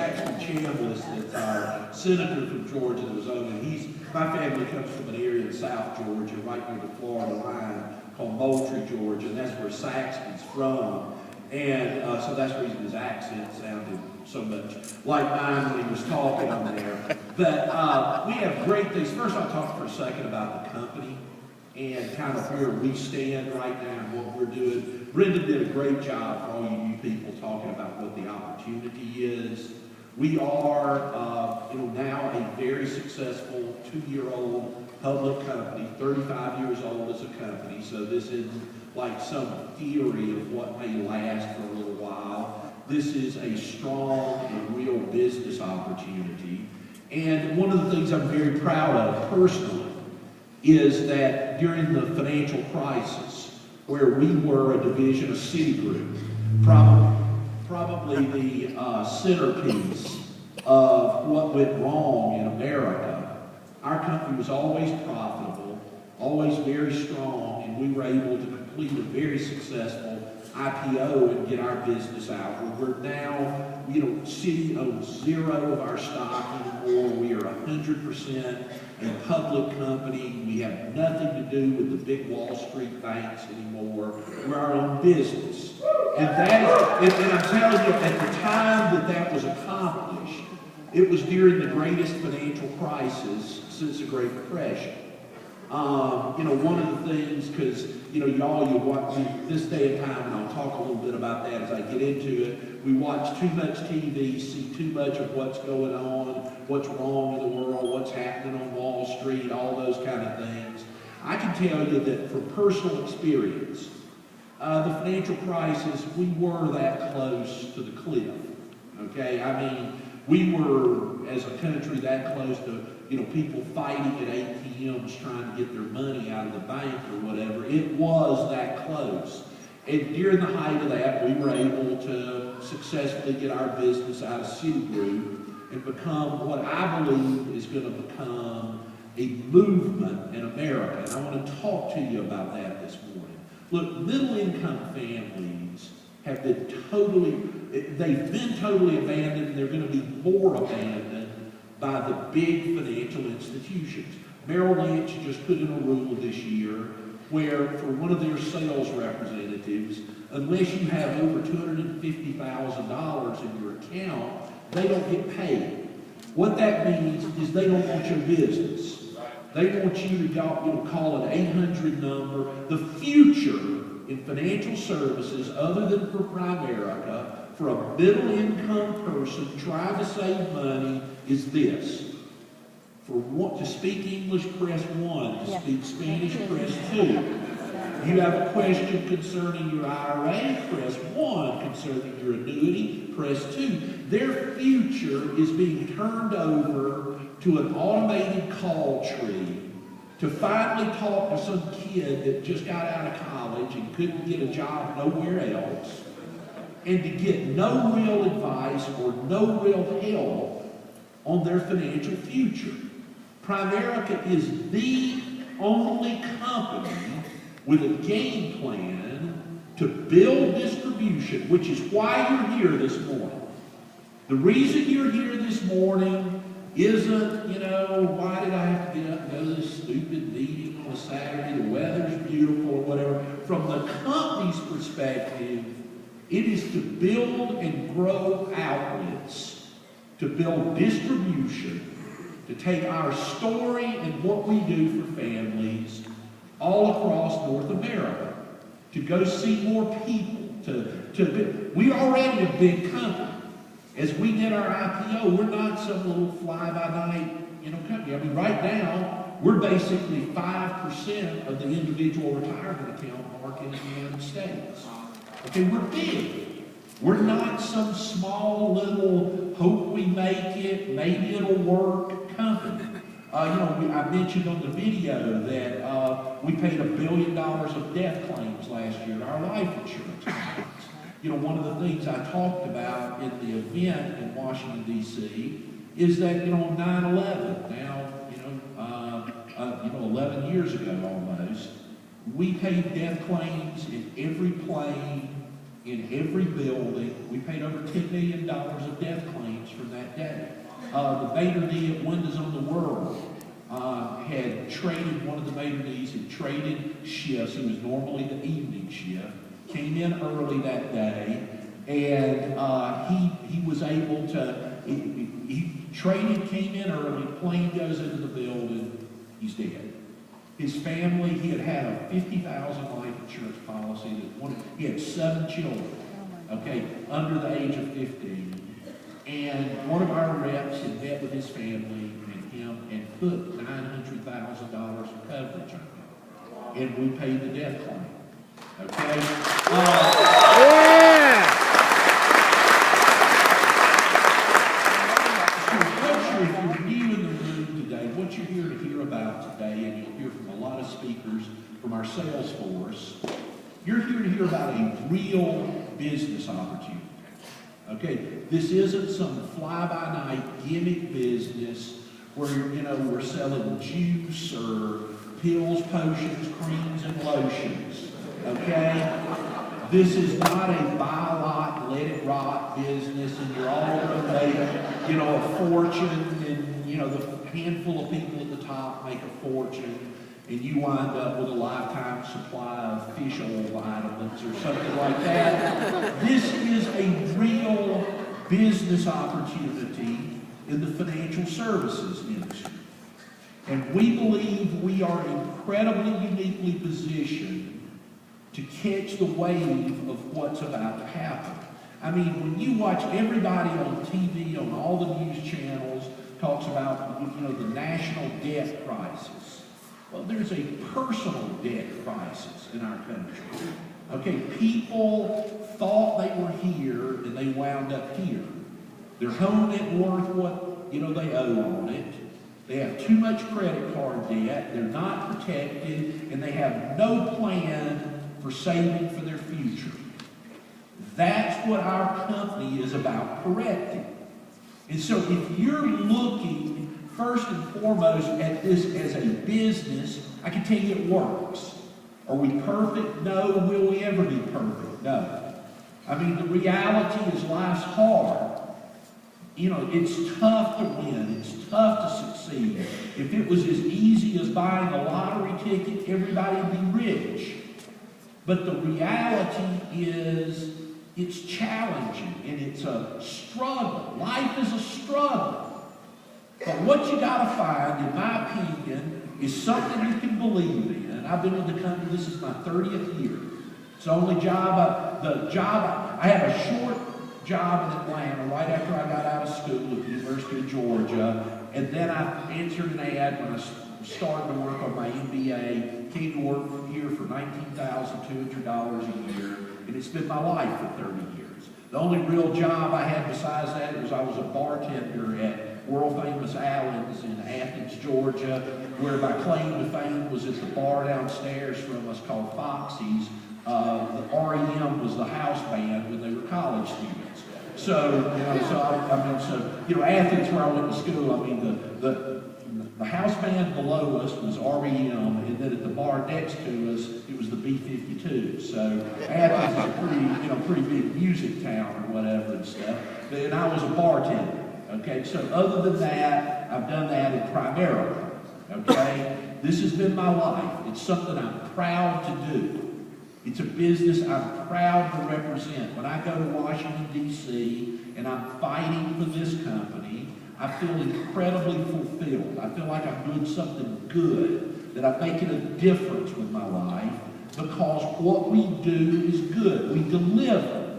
Saxton Chambliss, that's our senator from Georgia that was on, and my family comes from an area in South Georgia, right near the Florida line, called Moultrie, Georgia, and that's where Saxton's from. And so that's the reason his accent sounded so much like mine when he was talking on there. But we have great things. First, I'll talk for a second about the company and kind of where we stand right now and what we're doing. Brendan did a great job for all you new people talking about what the opportunity is. We are, now a very successful 2-year-old public company, 35 years old as a company. So this isn't like some theory of what may last for a little while. This is a strong and real business opportunity. And one of the things I'm very proud of personally is that during the financial crisis, where we were a division of Citigroup, probably the centerpiece of what went wrong in America, our company was always profitable, always very strong, and we were able to complete a very successful IPO and get our business out. We're now, Citi owns 0 of our stock anymore. We are 100% a public company. We have nothing to do with the big Wall Street banks anymore. We're our own business. And I'm telling you, at the time that was accomplished, it was during the greatest financial crisis since the Great Depression. One of the things, because, you watch this day and time, and I'll talk a little bit about that as I get into it, we watch too much TV, see too much of what's going on, what's wrong in the world, what's happening on Wall Street, all those kind of things. I can tell you that from personal experience, the financial crisis, we were that close to the cliff, okay? I mean, we were, as a country, that close to, people fighting at ATMs trying to get their money out of the bank or whatever. It was that close. And during the height of that, we were able to successfully get our business out of Citigroup and become what I believe is going to become a movement in America. And I want to talk to you about that this morning. Look, middle-income families have been totally abandoned, and they're going to be more abandoned by the big financial institutions. Merrill Lynch just put in a rule this year where for one of their sales representatives, unless you have over $250,000 in your account, they don't get paid. What that means is they don't want your business. They want you to call an 800 number. The future in financial services, other than for Primerica, for a middle-income person trying to save money, is this. To speak English, press 1. To speak Spanish, press 2. You have a question concerning your IRA, press 1. Concerning your annuity, press 2. Their future is being turned over to an automated call tree to finally talk to some kid that just got out of college and couldn't get a job nowhere else, and to get no real advice or no real help on their financial future. Primerica is the only company with a game plan to build distribution, which is why you're here this morning. The reason you're here this morning isn't, why did I have to get up and go to this stupid meeting on a Saturday, the weather's beautiful or whatever. From the company's perspective, it is to build and grow outlets, to build distribution, to take our story and what we do for families all across North America, to go see more people. We're already a big company. As we did our IPO, we're not some little fly-by-night company. I mean, right now, we're basically 5% of the individual retirement account market in the United States. Okay, we're big. We're not some small little hope we make it, maybe it'll work company. I mentioned on the video that we paid $1 billion of death claims last year in our life insurance companies. One of the things I talked about in the event in Washington, D.C. is that, on 9/11, now, 11 years ago almost, we paid death claims in every plane, in every building. We paid over $10 million of death claims from that the maitre at Windows on the World had traded, one of the maitre d's had traded shifts. It was normally the evening shift. Came in early that day, and he was able to, he traded, came in early, plane goes into the building, he's dead. His family, he had a $50,000 life insurance policy. He had 7 children, okay, under the age of 15. And one of our reps had met with his family and him and put $900,000 of coverage on him. And we paid the death claim. Okay? So if you're new in the room today, what you're here to hear about today, and you'll hear from a lot of speakers from our sales force, you're here to hear about a real business opportunity. Okay, this isn't some fly-by-night gimmick business where, you know, we're selling juice or pills, potions, creams, and lotions. Okay? This is not a buy lot, let it rot business, and you're all going to make, you know, a fortune, and, you know, the handful of people at the top make a fortune, and you wind up with a lifetime supply of fish oil vitamins or something like that. This is a real business opportunity in the financial services industry. And we believe we are incredibly uniquely positioned to catch the wave of what's about to happen. I mean, when you watch everybody on TV, on all the news channels, talks about, you know, the national debt crisis. Well, there's a personal debt crisis in our country. Okay, people thought they were here and they wound up here. Their home net worth, what, you know, they owe on it. They have too much credit card debt, they're not protected, and they have no plan for saving for their future. That's what our company is about correcting. And so if you're looking first and foremost at this as a business, I can tell you it works. Are we perfect? No. Will we ever be perfect? No. I mean, the reality is life's hard. You know, it's tough to win. It's tough to succeed. If it was as easy as buying a lottery ticket, everybody would be rich. But the reality is it's challenging and it's a struggle. Life is a struggle. But what you got to find, in my opinion, is something you can believe in. I've been with the company, this is my 30th year. It's the only job, I had a short job in Atlanta right after I got out of school at the University of Georgia. And then I answered an ad when I started to work on my MBA, came to work here for $19,200 a year, and it's been my life for 30 years. The only real job I had besides that was I was a bartender at world famous Allen's in Athens, Georgia, where my claim to fame was at the bar downstairs from us called Foxy's. The REM was the house band when they were college students. So, you know, Athens, where I went to school, I mean, the house band below us was REM, and then at the bar next to us, it was the B-52. So Athens is a pretty big music town or whatever and stuff. And I was a bartender. Okay, so other than that, I've done that in Primera. Okay, this has been my life. It's something I'm proud to do. It's a business I'm proud to represent. When I go to Washington, D.C., and I'm fighting for this company, I feel incredibly fulfilled. I feel like I'm doing something good, that I'm making a difference with my life, because what we do is good. We deliver.